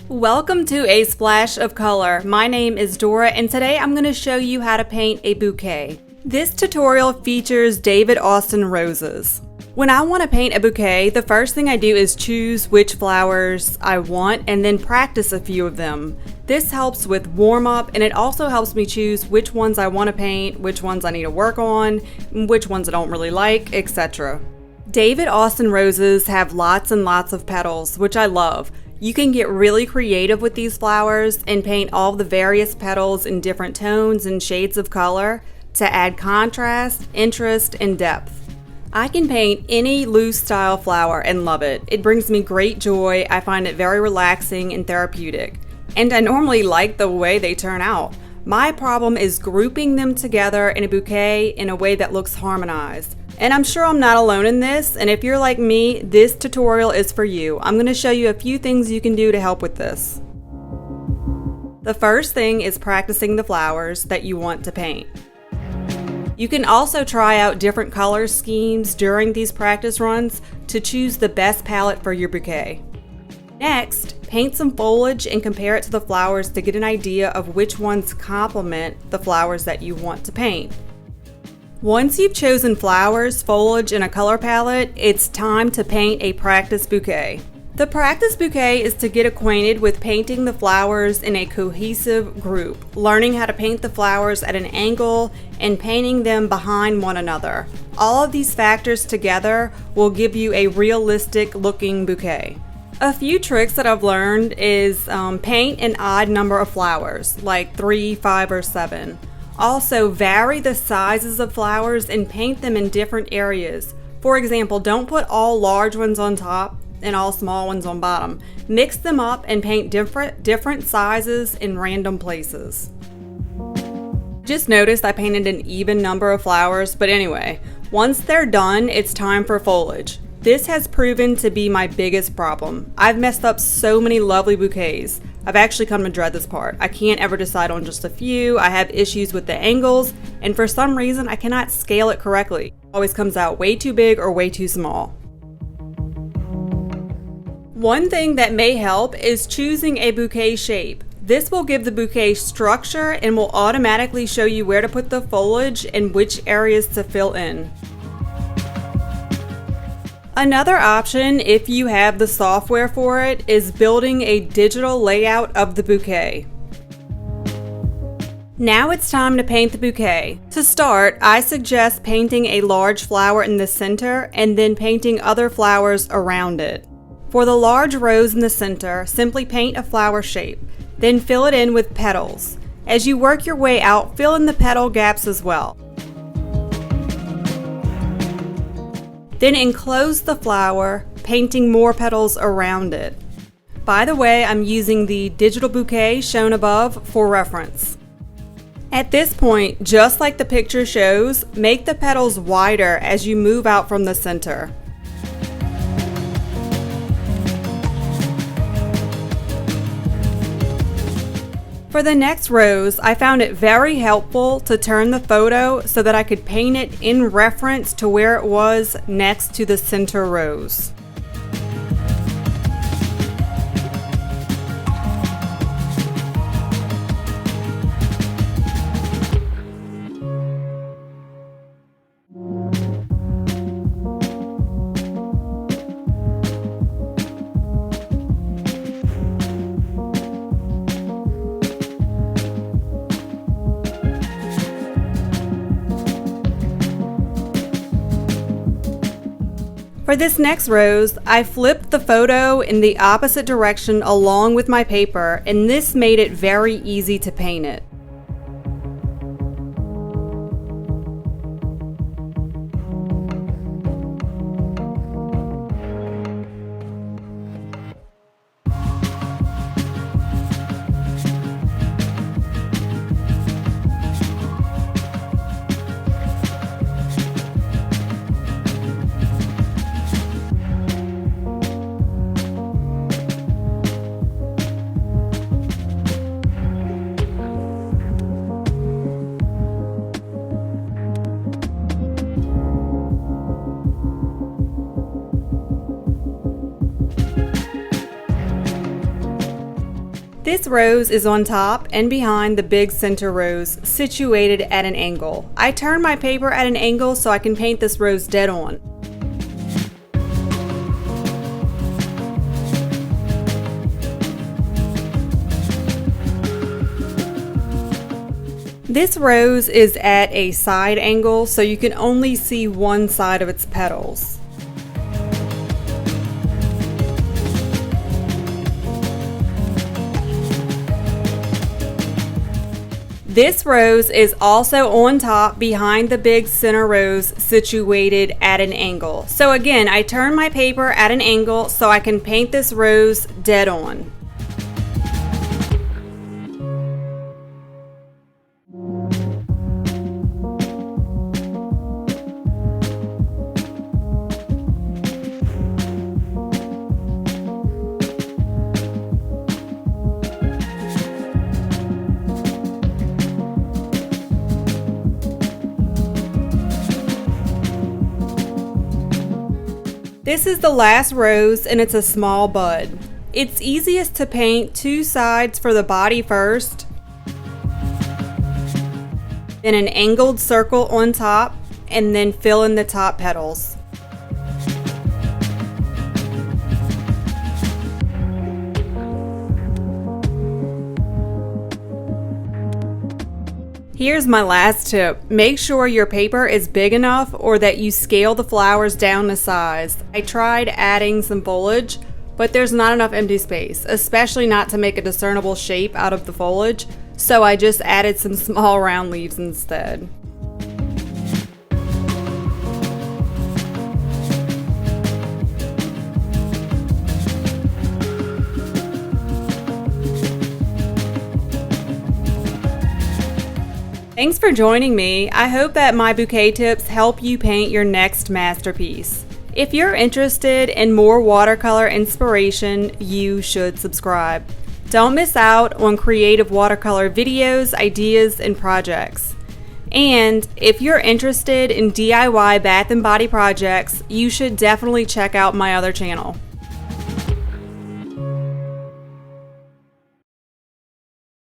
Welcome to A Splash of Color. My name is Dora and today I'm going to show you how to paint a bouquet. This tutorial features David Austin roses. When I want to paint a bouquet, the first thing I do is choose which flowers I want and then practice a few of them. This helps with warm-up and it also helps me choose which ones I want to paint, which ones I need to work on, which ones I don't really like, etc. David Austin roses have lots and lots of petals, which I love. You can get really creative with these flowers and paint all the various petals in different tones and shades of color to add contrast, interest, and depth. I can paint any loose style flower and love it. It brings me great joy. I find it very relaxing and therapeutic. And I normally like the way they turn out. My problem is grouping them together in a bouquet in a way that looks harmonized. And I'm sure I'm not alone in this, and if you're like me, this tutorial is for you. I'm going to show you a few things you can do to help with this. The first thing is practicing the flowers that you want to paint. You can also try out different color schemes during these practice runs to choose the best palette for your bouquet. Next, paint some foliage and compare it to the flowers to get an idea of which ones complement the flowers that you want to paint. Once you've chosen flowers, foliage, and a color palette, it's time to paint a practice bouquet. The practice bouquet is to get acquainted with painting the flowers in a cohesive group, learning how to paint the flowers at an angle and painting them behind one another. All of these factors together will give you a realistic looking bouquet. A few tricks that I've learned is paint an odd number of flowers, like 3, 5, or 7. Also, vary the sizes of flowers and paint them in different areas. For example, don't put all large ones on top and all small ones on bottom. Mix them up and paint different sizes in random places. Just noticed I painted an even number of flowers, but anyway, once they're done, it's time for foliage. This has proven to be my biggest problem. I've messed up so many lovely bouquets. I've actually come to dread this part. I can't ever decide on just a few. I have issues with the angles, and for some reason I cannot scale it correctly. It always comes out way too big or way too small. One thing that may help is choosing a bouquet shape. This will give the bouquet structure and will automatically show you where to put the foliage and which areas to fill in. Another option, if you have the software for it, is building a digital layout of the bouquet. Now it's time to paint the bouquet. To start, I suggest painting a large flower in the center and then painting other flowers around it. For the large rose in the center, simply paint a flower shape, then fill it in with petals. As you work your way out, fill in the petal gaps as well. Then enclose the flower, painting more petals around it. By the way, I'm using the digital bouquet shown above for reference. At this point, just like the picture shows, make the petals wider as you move out from the center. For the next rose, I found it very helpful to turn the photo so that I could paint it in reference to where it was next to the center rose. For this next rose, I flipped the photo in the opposite direction along with my paper, and this made it very easy to paint it. This rose is on top and behind the big center rose, situated at an angle. I turn my paper at an angle so I can paint this rose dead on. This rose is at a side angle, so you can only see one side of its petals. This rose is also on top behind the big center rose, situated at an angle. So again, I turn my paper at an angle so I can paint this rose dead on. This is the last rose and it's a small bud. It's easiest to paint two sides for the body first, then an angled circle on top, and then fill in the top petals. Here's my last tip. Make sure your paper is big enough or that you scale the flowers down to size. I tried adding some foliage, but there's not enough empty space, especially not to make a discernible shape out of the foliage, so I just added some small round leaves instead. Thanks for joining me. I hope that my bouquet tips help you paint your next masterpiece. If you're interested in more watercolor inspiration, you should subscribe. Don't miss out on creative watercolor videos, ideas, and projects. And if you're interested in DIY bath and body projects, you should definitely check out my other channel.